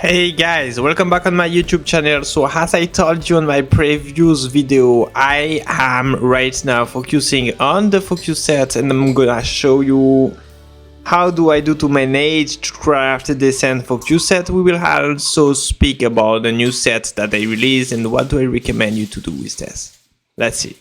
Hey guys, welcome back on my YouTube channel. So as I told you on my previous video, I am right now focusing on the focus set, and I'm gonna show you how do I do to manage to craft a decent focus set. We will also speak about the new set that I released and what do I recommend you to do with this. Let's see.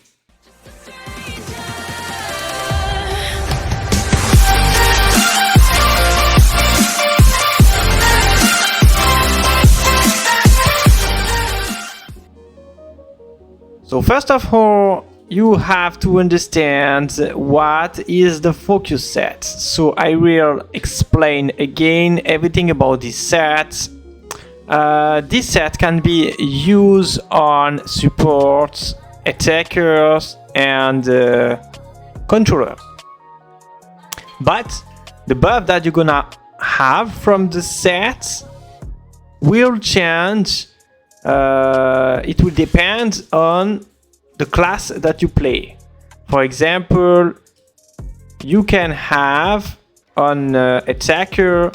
So first of all, you have to understand what is the focus set. So I will explain again everything about this set. This set can be used on supports, attackers, and controller. But the buff that you're gonna have from the set will change. It will depend on the class that you play. For example, you can have on attacker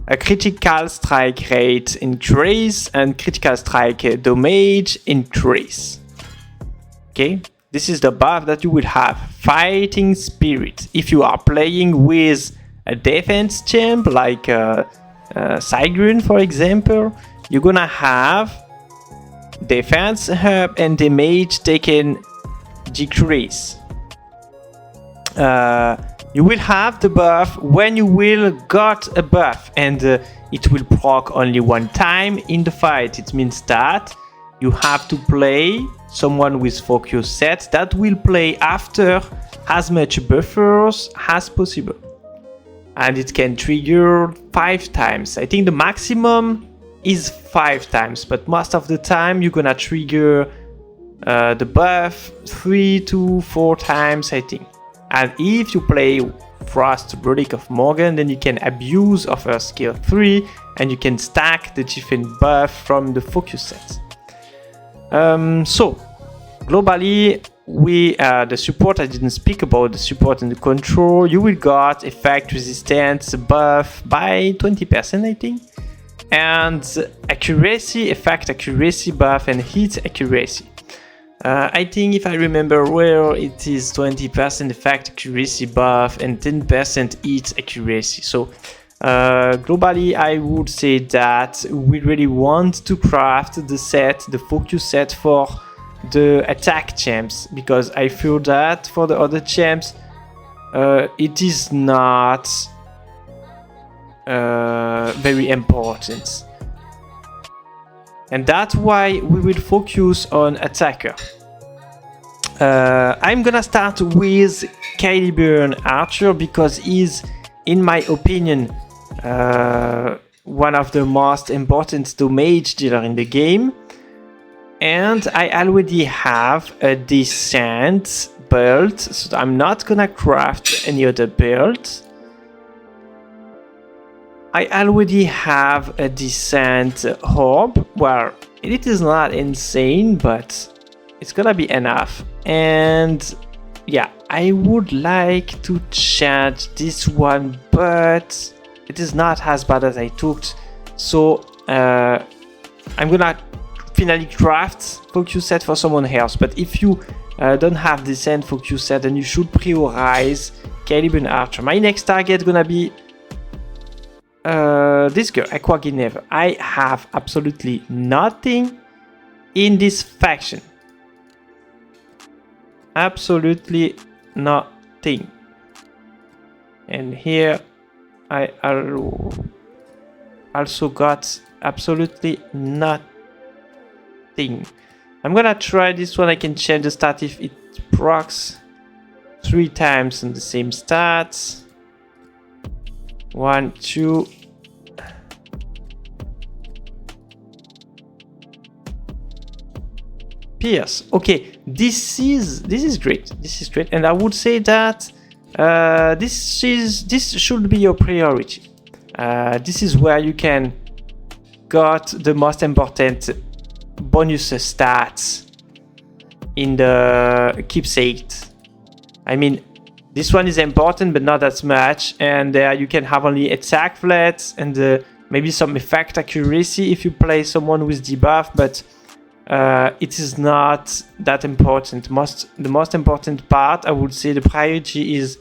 a critical strike rate increase and critical strike damage increase. Okay, this is the buff that you will have. Fighting spirit. If you are playing with a defense champ like Sigrun, for example, you're gonna have defense up and damage taken decrease. You will have the buff when you will got a buff, and it will proc only one time in the fight. It means that you have to play someone with focus set that will play after as much buffers as possible, and it can trigger 5 times. I think the maximum is 5 times, but most of the time you're gonna trigger the buff 3 to 4 times, I think. And if you play Frost Relic of Morgan, then you can abuse of her skill 3 and you can stack the different buff from the focus set. So globally, the support, I didn't speak about the support and the control. You will got effect resistance buff by 20%, I think, and accuracy, effect accuracy buff, and hit accuracy. I think if I remember well, it is 20% effect accuracy buff and 10% hit accuracy. So globally, I would say that we really want to craft the set, the focus set for the attack champs, because I feel that for the other champs, it is not very important, and that's why we will focus on attacker. I'm gonna start with Caliburn Archer because he's, in my opinion, one of the most important damage dealer in the game, and I already have a decent build, so I'm not gonna craft any other build. I already have a decent orb. Well, it is not insane, but it's gonna be enough. And yeah, I would like to change this one, but it is not as bad as I took. So I'm gonna finally craft focus set for someone else. But if you don't have decent focus set, then you should prioritize Caliburn Archer. My next target gonna be this girl, Aqua Guinevere. I have absolutely nothing in this faction. Absolutely nothing. And here I also got absolutely nothing. I'm gonna try this one. I can change the stat if it procs 3 times on the same stats. 1, 2. Pierce. Okay, this is great. This is great, and I would say that this should be your priority. This is where you can got the most important bonus stats in the keepsake. I mean, This one is important, but not as much. And you can have only attack flats and maybe some effect accuracy if you play someone with debuff, but it is not that important. The most important part, I would say, the priority is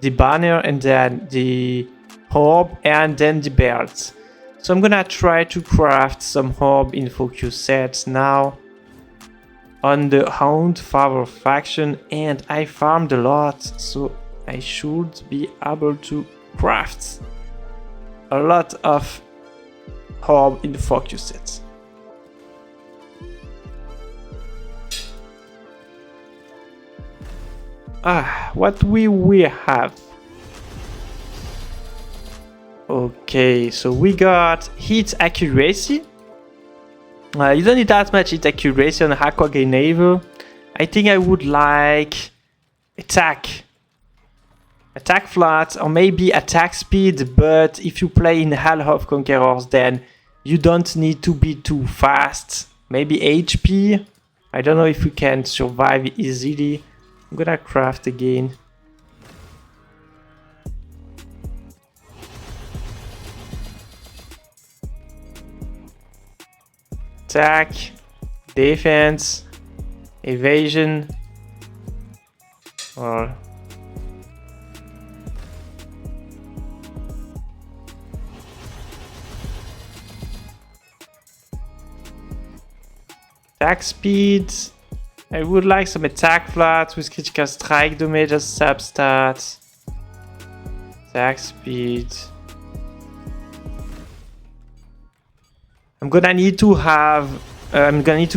the banner and then the orb and then the belt. So I'm gonna try to craft some orb in focus sets now on the Hound Favor faction, and I farmed a lot, so I should be able to craft a lot of orb in the focus sets. What we will have? Okay, so we got hit accuracy. You don't need that much hit accuracy on Aqua Grenaver. I think I would like attack flat, or maybe attack speed, but if you play in Hall of Conquerors, then you don't need to be too fast. Maybe HP. I don't know if we can survive easily. I'm gonna craft again. Attack, defense, evasion, or attack speed. I would like some attack flats with critical strike damage as substats. Attack speed. I'm gonna need to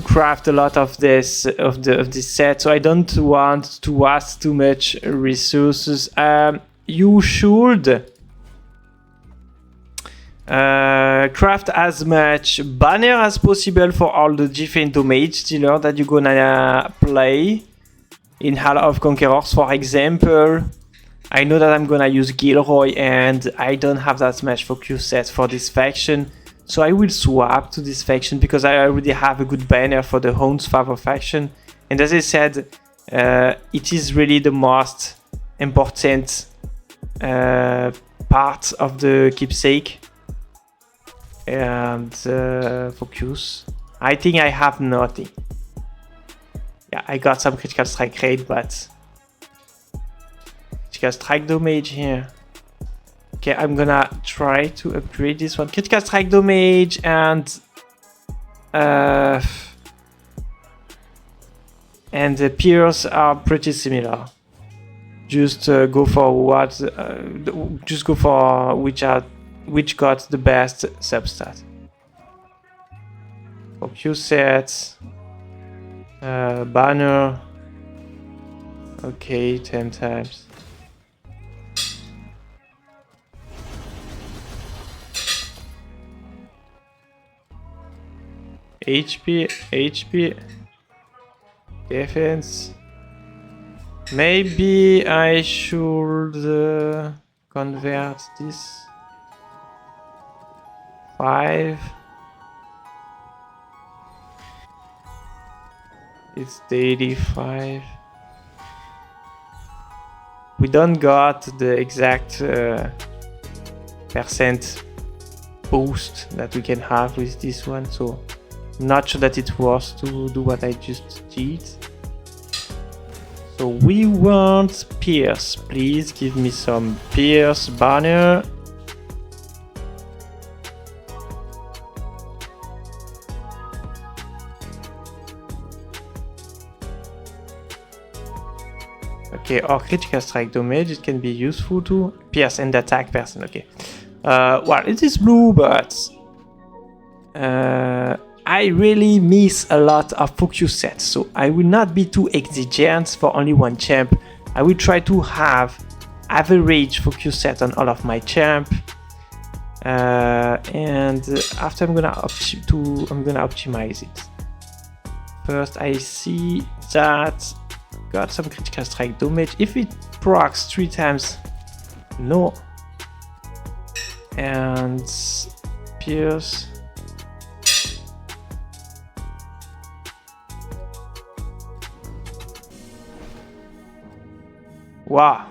craft a lot of this set, so I don't want to waste too much resources. You should craft as much banner as possible for all the different damage dealer that you're gonna play in Hall of Conquerors. For example, I know that I'm gonna use Gilroy and I don't have that much focus set for this faction, so I will swap to this faction because I already have a good banner for the Hound's Favor faction. And as I said, it is really the most important part of the keepsake and focus. I think I have nothing. Yeah, I got some critical strike rate, but critical strike damage here. Okay, I'm gonna try to upgrade this one. Critical strike damage and the Pierce are pretty similar. Just go for which got the best substat. Focus sets, banner. Okay, 10 times. HP, defense. Maybe I should convert this 5. It's daily 5. We don't got the exact percent boost that we can have with this one, so I'm not sure that it's worth to do what I just did. So we want Pierce. Please give me some Pierce banner. Okay, or critical strike damage, it can be useful too. Pierce and attack person, okay. Well, it is blue, but I really miss a lot of focus sets, so I will not be too exigent for only one champ. I will try to have average focus set on all of my champ, and after I'm gonna optimize it. First, I see that got some critical strike damage. If it procs 3 times, no. And Pierce. Wow.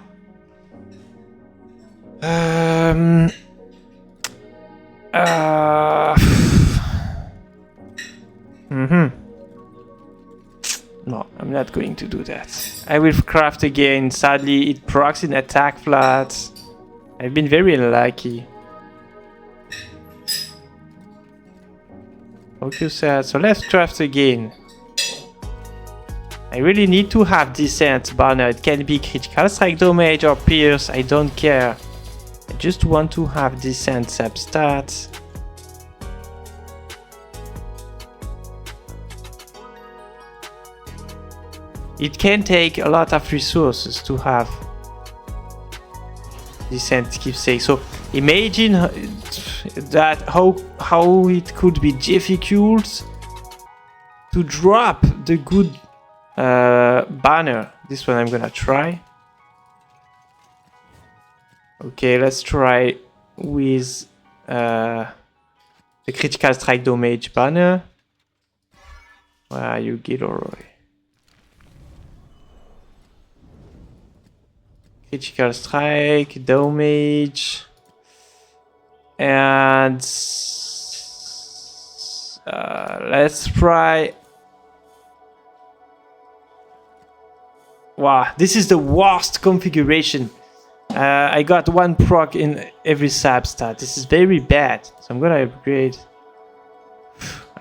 No, I'm not going to do that. I will craft again. Sadly, it procs in attack flats. I've been very unlucky. Okay, so let's craft again. I really need to have decent banner. It can be critical strike damage or pierce. I don't care. I just want to have decent substats. It can take a lot of resources to have decent keepsake. So imagine that how it could be difficult to drop the good banner. This one I'm gonna try. Okay, let's try with the critical strike damage banner. Where are you, Gilroy? Critical strike, damage, and let's try. Wow, this is the worst configuration. I got one proc in every substat. This is very bad. So I'm gonna upgrade.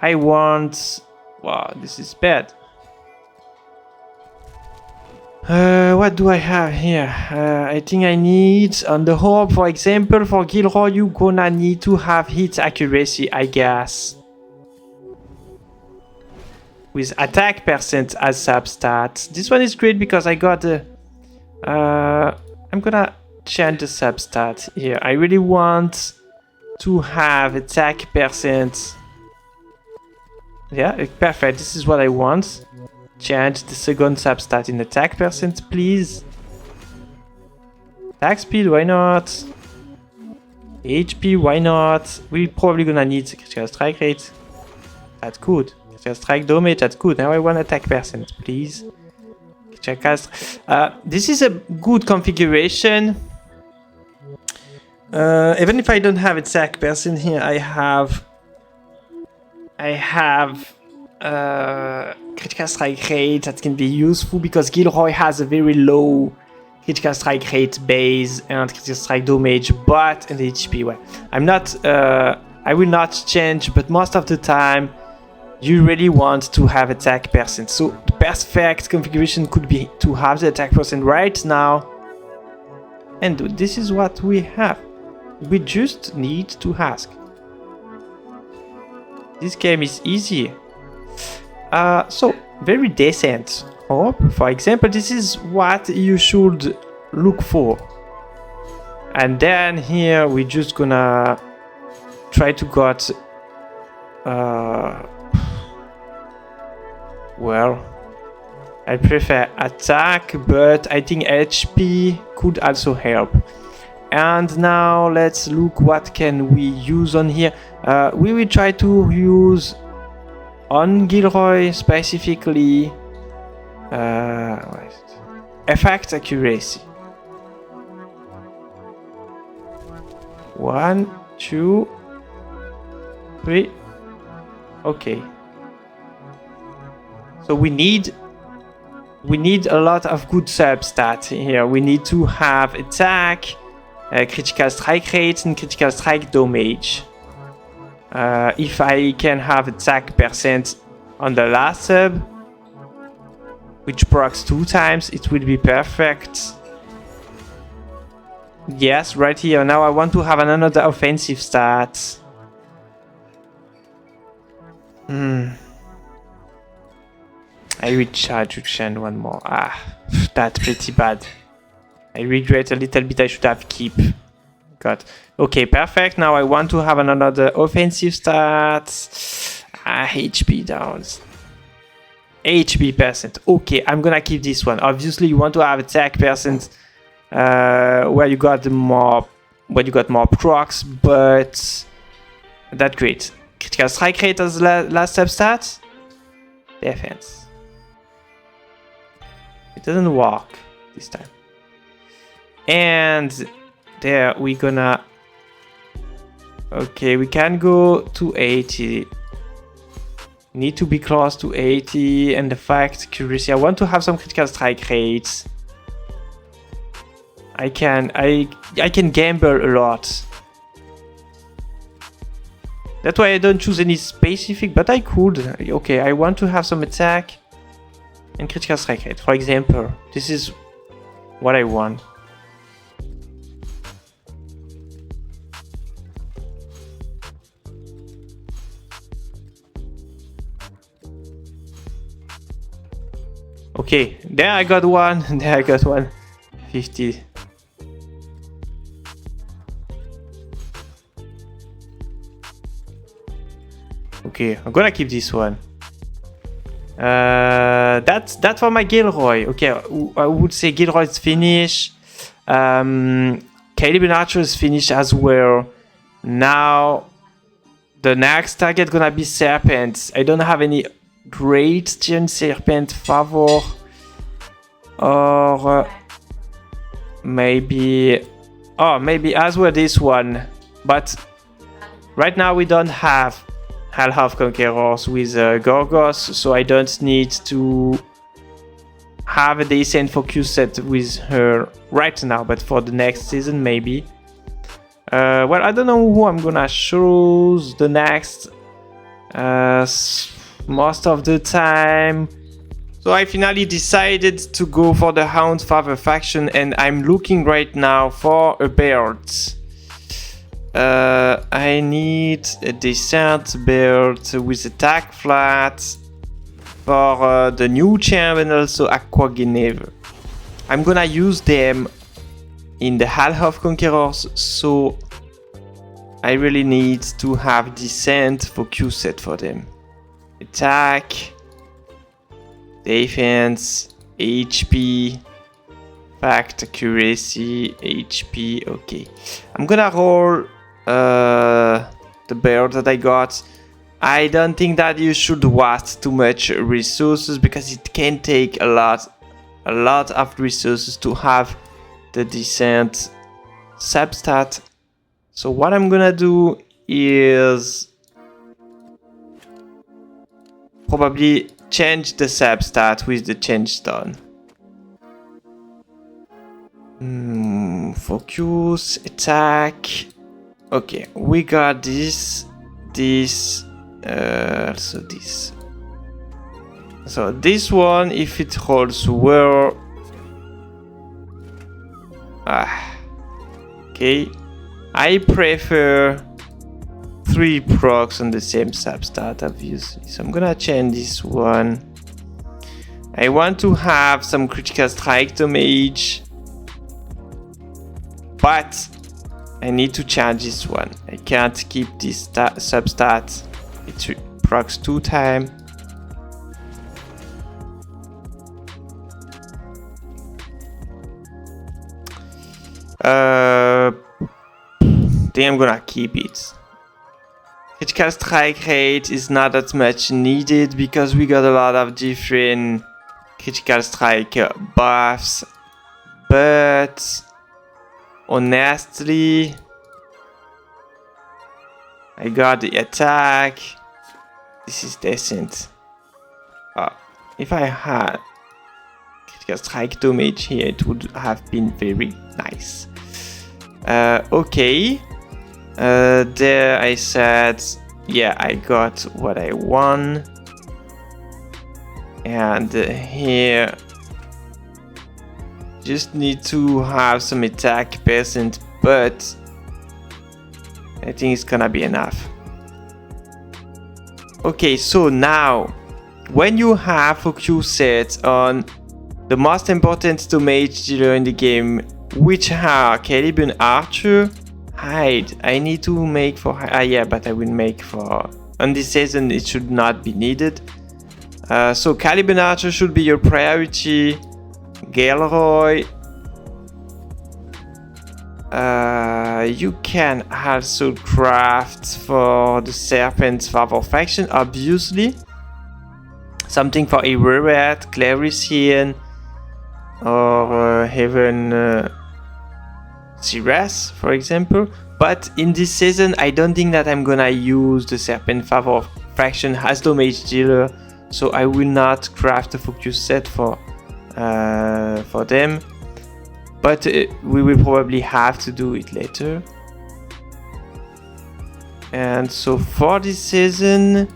I want. Wow, this is bad. What do I have here? I think I need on the orb, for example, for Gilroy, you gonna need to have hit accuracy, I guess. With attack percent as substat. This one is great because I got the. I'm gonna change the substat here. I really want to have attack percent. Yeah, perfect. This is what I want. Change the second substat in attack percent, please. Attack speed, why not? HP, why not? We're probably gonna need critical strike rate. That's good. Critical strike damage, that's good. Now I want attack percent, please. This is a good configuration. Even if I don't have attack percent here, I have critical strike rate that can be useful because Gilroy has a very low critical strike rate base and critical strike damage, but in the HP. Well, I will not change, but most of the time you really want to have attack percent. So the perfect configuration could be to have the attack percent right now, and this is what we have. We just need to ask. This game is easy. So very decent orb. For example, this is what you should look for. And then here we're just gonna try to got well, I prefer attack, but I think HP could also help. And now let's look what can we use on here. We will try to use on Gilroy specifically effect accuracy. 1, 2, 3. Okay. So we need a lot of good substats here. We need to have attack, critical strike rate, and critical strike damage. If I can have attack percent on the last sub, which procs 2 times, it will be perfect. Yes, right here. Now I want to have another offensive stat. I will try to change one more. That's pretty bad. I regret a little bit. I should have keep. God. Okay, perfect. Now I want to have another offensive stat. HP down. HP percent. Okay, I'm gonna keep this one. Obviously, you want to have attack percent where you got more procs, but that's great. Critical strike rate as last substat. Defense. It doesn't work this time. And there we're gonna Okay, we can go to 80. Need to be close to 80, and the fact accuracy. I want to have some critical strike rates. I can gamble a lot. That's why I don't choose any specific, but I could. Okay, I want to have some attack and critical strike rate. For example, this is what I want. Okay, there I got one, there I got one. 50. Okay, I'm gonna keep this one. That's for my Gilroy. Okay, I would say Gilroy's finished. Caleb and Archer is finished as well. Now, the next target gonna be Serpents. I don't have any great Giant Serpent favor. Or maybe... Oh, maybe as well this one. But right now we don't have half Conquerors with Gorgos, so I don't need to have a decent focus set with her right now, but for the next season maybe. Well, I don't know who I'm gonna choose the next most of the time. So I finally decided to go for the Hound Father faction, and I'm looking right now for a build. I need a decent build with attack flat for the new champ and also Aqua Geneva. I'm gonna use them in the half Conquerors, so I really need to have decent focus set for them. Attack, defense, HP, fact, accuracy, HP. Okay, I'm gonna roll the build that I got. I don't think that you should waste too much resources because it can take a lot of resources to have the decent substat. So what I'm gonna do is probably change the substat with the change stone. Focus, attack. Okay, we got this, also this. So this one, if it holds well, okay, I prefer 3 procs on the same substat, obviously. So I'm gonna change this one. I want to have some critical strike damage, but I need to change this one. I can't keep this substat. It procs 2 times. Then I'm gonna keep it. Critical strike rate is not that much needed because we got a lot of different critical strike buffs, but honestly, I got the attack. This is decent. If I had critical strike damage here, it would have been very nice. Okay. There I said, yeah, I got what I want. And here, just need to have some attack percent, but I think it's gonna be enough. Okay, so now, when you have focus set on the most important damage dealer in the game, which are Caleb and Archer, hide. I need to make for yeah, but I will make for on this season. It should not be needed. So Caleb and Archer should be your priority. Gilroy. You can also craft for the Serpent's Favor faction, obviously. Something for a Reret, Clarician, or even Cirrus, for example. But in this season, I don't think that I'm gonna use the Serpent Favor faction as damage dealer, so I will not craft a focus set for them. But we will probably have to do it later. And so for this season,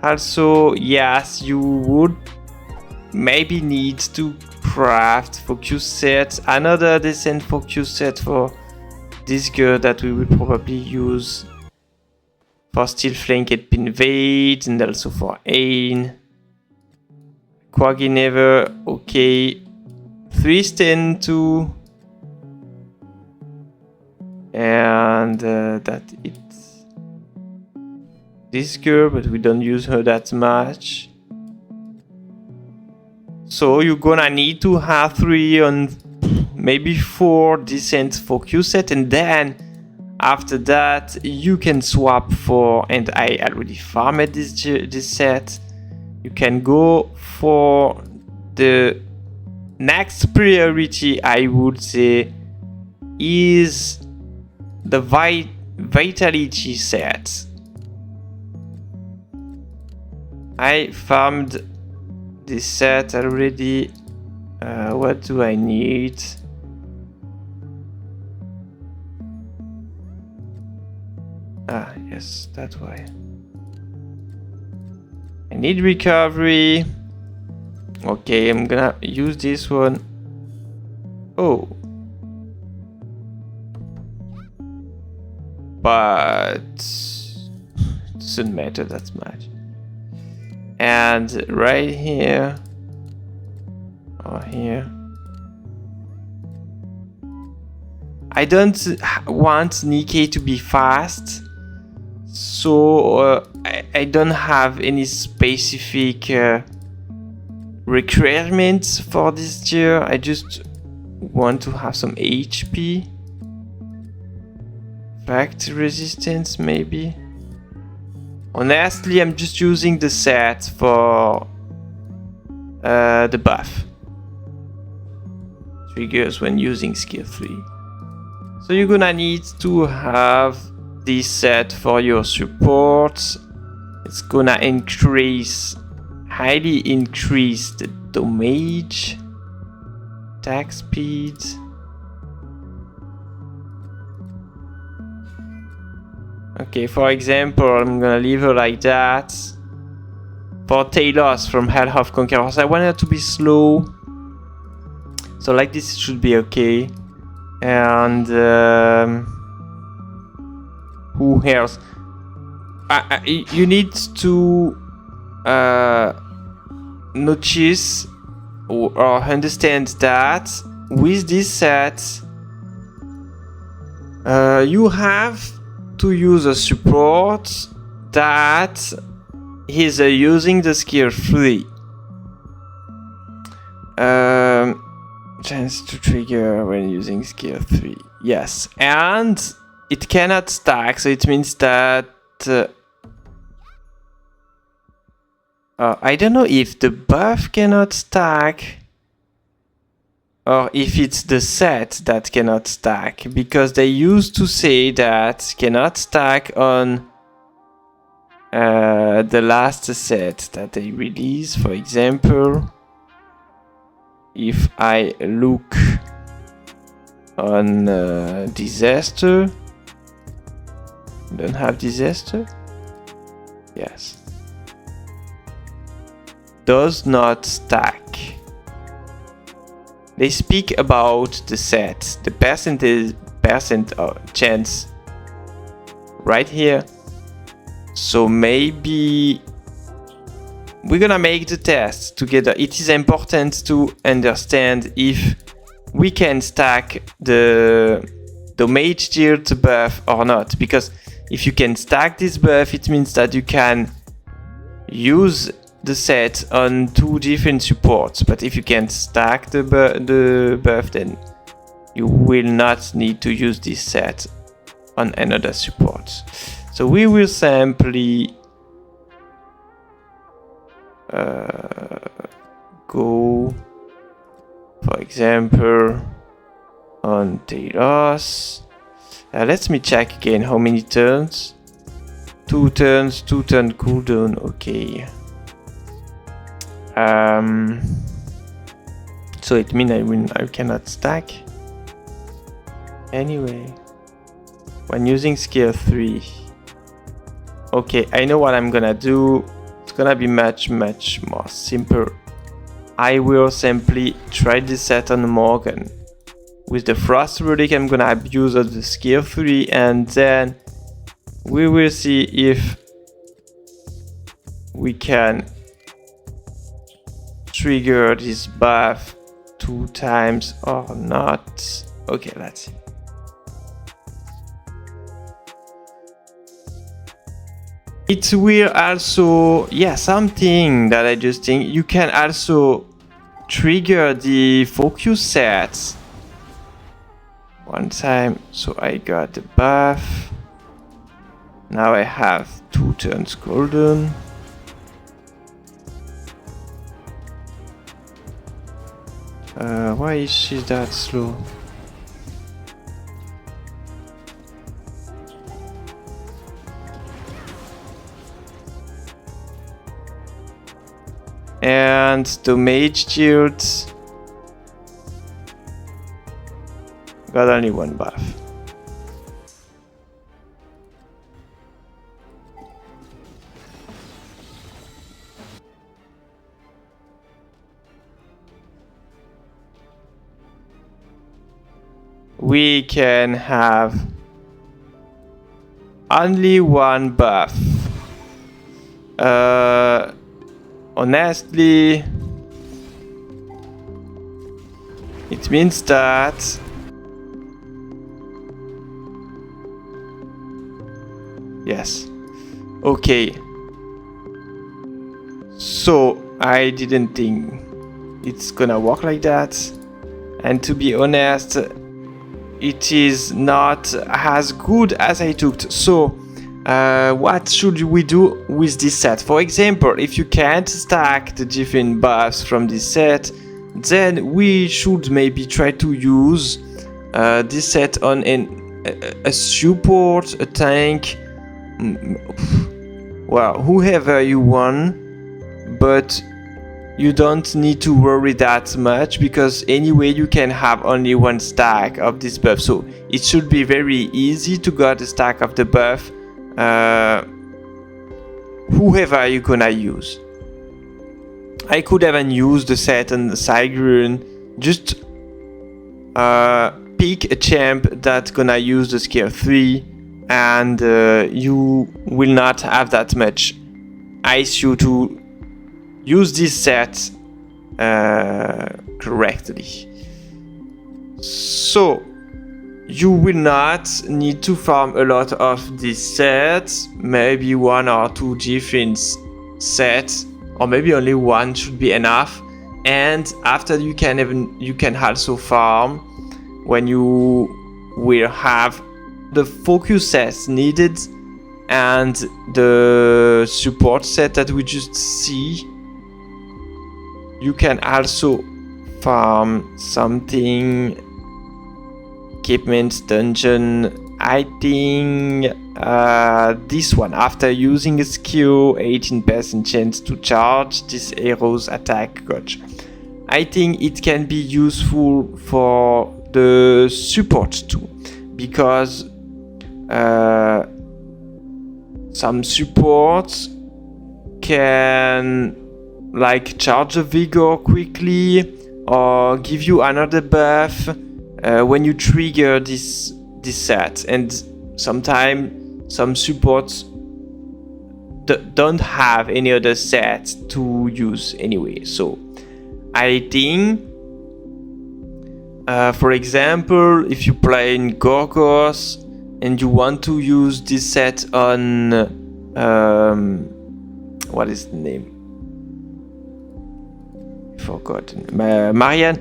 also, yes, you would maybe need to craft focus sets, another decent focus set for this girl that we will probably use for Steel Flanked Pinvade and also for Ain. Quaggy Never, okay. 3 stand 2. And that it's this girl, but we don't use her that much. So you're gonna need to have 3 on maybe 4 decent focus set, and then after that you can swap for, and I already farmed this set. You can go for the next priority, I would say, is the Vitality set. I farmed this set already. What do I need? Ah, yes, that's why. I need recovery. Okay, I'm gonna use this one. Oh. But it doesn't matter that much. And right here, or here, I don't want Nikkei to be fast, so I don't have any specific requirements for this year. I just want to have some HP. Fact resistance, maybe. Honestly, I'm just using the set for the buff. Triggers when using skill 3. So you're gonna need to have this set for your support. It's gonna highly increase the damage, attack speed. Okay, for example, I'm gonna leave her like that. For Talos from Hell of Conquerors, I want her to be slow. So like this, it should be okay. And who else? You need to notice or understand that with this set, you have to use a support that is using the skill 3. Chance to trigger when using skill 3. Yes, and it cannot stack, so it means that I don't know if the buff cannot stack or if it's the set that cannot stack, because they used to say that cannot stack on the last set that they released. For example, if I look on Disaster, don't have Disaster? Yes. Does not stack. They speak about the set, the percent chance right here. So maybe we're gonna make the test together. It is important to understand if we can stack the mage shield buff or not, because if you can stack this buff, it means that you can use the set on 2 different supports. But if you can stack the buff, then you will not need to use this set on another support. So we will simply go, for example, on Talos, Let me check again how many turns. 2 turns, 2 turn cooldown. Okay. So it means I cannot stack. Anyway, when using skill 3. Okay, I know what I'm gonna do. It's gonna be much more simple. I will simply try this set on Morgan. With the Frost Relic, I'm gonna abuse of the skill 3, and then we will see if we can trigger this buff 2 times or not. Okay, let's see. It will also, yeah, something that I just think you can also trigger the focus sets 1 time. So I got the buff. Now I have 2 turns golden. Why is she that slow? And the mage shield got only 1 buff. We can have only 1 buff. Honestly, it means that yes. Okay. So I didn't think it's gonna work like that, and to be honest, it is not as good as I took. So what should we do with this set? For example, if you can't stack the different buffs from this set, then we should maybe try to use this set on a support, a tank, well, whoever you want, but you don't need to worry that much, because anyway you can have only 1 stack of this buff, so it should be very easy to get a stack of the buff, whoever you're gonna use. I could even use the set on the Sigrun, just pick a champ that's gonna use the skill 3, and you will not have that much issue to use this set correctly. So you will not need to farm a lot of these sets, maybe 1 or 2 different sets, or maybe only 1 should be enough. And after you can also farm when you will have the focus sets needed and the support set that we just see. You can also farm something, equipment, dungeon. I think this one, after using a skill, 18% chance to charge this arrow's attack. Gotcha. I think it can be useful for the support too, because some supports can like charge a vigor quickly or give you another buff when you trigger this set, and sometimes some supports don't have any other set to use anyway. So I think for example, if you play in Gorgos and you want to use this set on what is the name? Forgotten. Marian?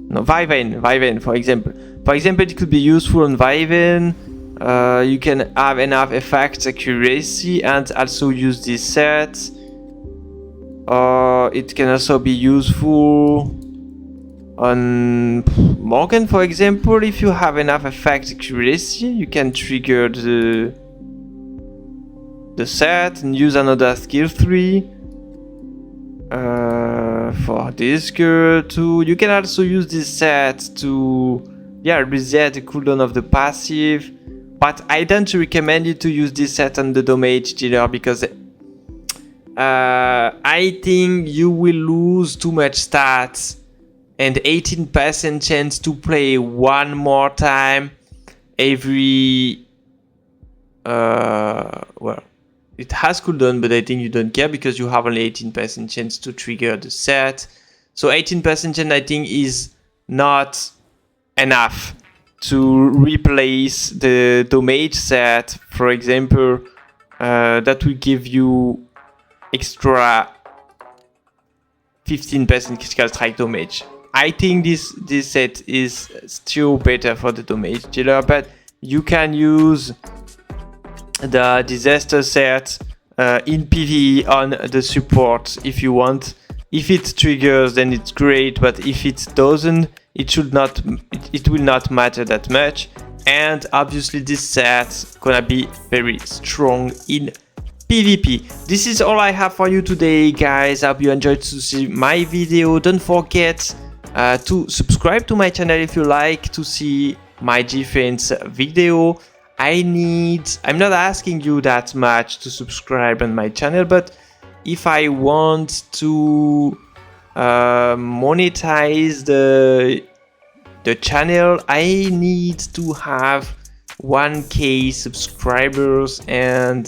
No, Viven, for example. For example, it could be useful on Viven. You can have enough effects, accuracy, and also use this set. It can also be useful On Morgan, for example, if you have enough effect accuracy, you can trigger the set and use another skill 3. For this girl too, you can also use this set to reset the cooldown of the passive. But I don't recommend you to use this set on the damage dealer because I think you will lose too much stats and 18% chance to play one more time every well, it has cooldown, but I think you don't care because you have only 18% chance to trigger the set. So 18% chance I think is not enough to replace the damage set. For example, that will give you extra 15% critical strike damage. I think this set is still better for the damage dealer, but you can use the disaster set in PvE on the support if you want. If it triggers, then it's great, but if it doesn't, it will not matter that much. And obviously this set's gonna be very strong in PvP. This is all I have for you today, guys. I hope you enjoyed to see my video. Don't forget to subscribe to my channel if you like to see my defense video. I'm not asking you that much to subscribe on my channel, but if I want to monetize the channel, I need to have 1K subscribers, and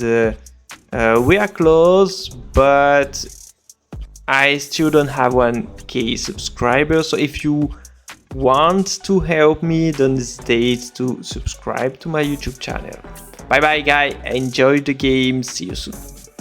we are close, but I still don't have 1K subscribers. So if you want to help me, don't hesitate to subscribe to my YouTube channel. Bye bye guys, enjoy the game, see you soon.